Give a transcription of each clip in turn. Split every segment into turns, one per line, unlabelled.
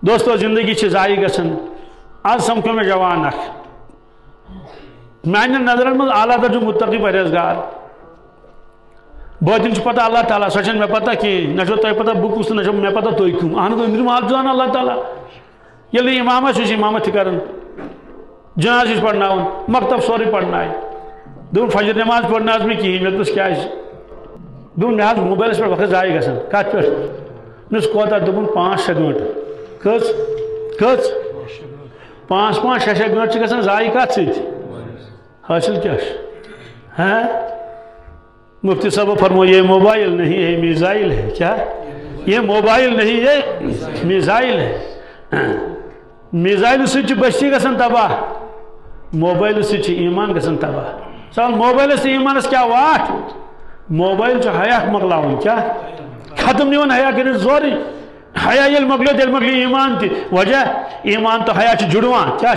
दोस्तों जिंदगी जाई गसन आज समखो में जवान मान नजर मज आला दर्जु मुत्तकी परहेजगार बातिन पता अल्लाह ताला सो मे पता कहें ना तुम पता बह कुस ना मे पता तुम कम अहन अंदरम हाल जान अल्लाह ताला ये इमाम इमामत कर जनाज पढ़ना मकतब सोरे पढ़ना दोन फजर नमाज पढ़ना मे कहें मे दोस क्या दोन मे मोबाइल पे वक्त जाय गसन कत पे मे कोता दोपन 5-6 घंटे कस 5-5-6 घंटे गसन जाय कत हासिल क्या है मुफ्ती साहब फरमो ये मोबाइल नहीं है मिसाइल है क्या ये मोबाइल नहीं है मिसाइल है मिसाइल से बस्ती गसन तबाह मोबाइल से ईमान गसन तबाह सवाल मोबाइल से ईमान क्या वाट मोबाइल हया मकलावन क्या खत्म निवन हया कर जोरी हया ये मकलो तेल मकली ईमान ती वजह ईमान तो हया जुड़वान क्या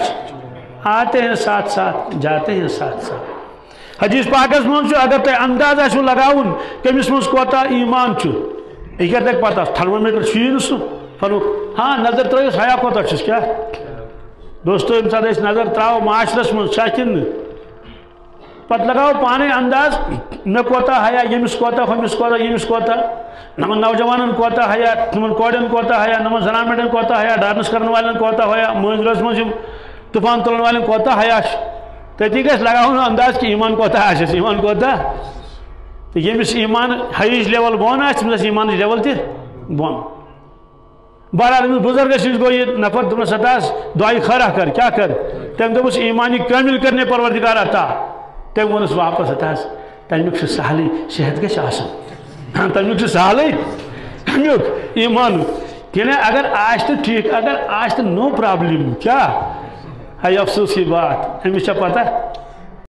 आते हैं साथ साथ जाते हैं साथ साथ हदीस पाकस मन अगर तुम अंदाज आसो लगाउन कमिस मज कोता ईमान यह तक पता थर्मोमीटर सह फरुख हाँ नजर त्रिस हया कोता क्या दोस्तों ये साथ नजर त्राव माशरस मज पत लगाओ पाने अंदाज मे कोता हया यमिस कोता हमिस कोता यमिस कोता नमन नौजवान कोता हया नमन कोड़न कोता हया नमन जनान मेडन कोता हया डांस करने वाले कोता हया मंजरस मज तूफान तुलन वाले कोता हया तथी गस लगाओ अंदाज कि ईमान कोता ईमान कोता तो यमिस ईमान हाइज लेवल बोन आस ईमान लेवल ते बोन बहरहाल बुजुर्ग गो ये नफर दोपन सतास दुआ खरा कर क्या कर तम दोस ईमान कामिल करने परवरदिगार अता तम वोनस वापस अतास तमुक सहल सेहत तमुक सहल तमुक ईमान कि अगर आज तो ठीक अगर आज तो नो प्रॉब्लम क्या है अफसोस की बात अमिस पता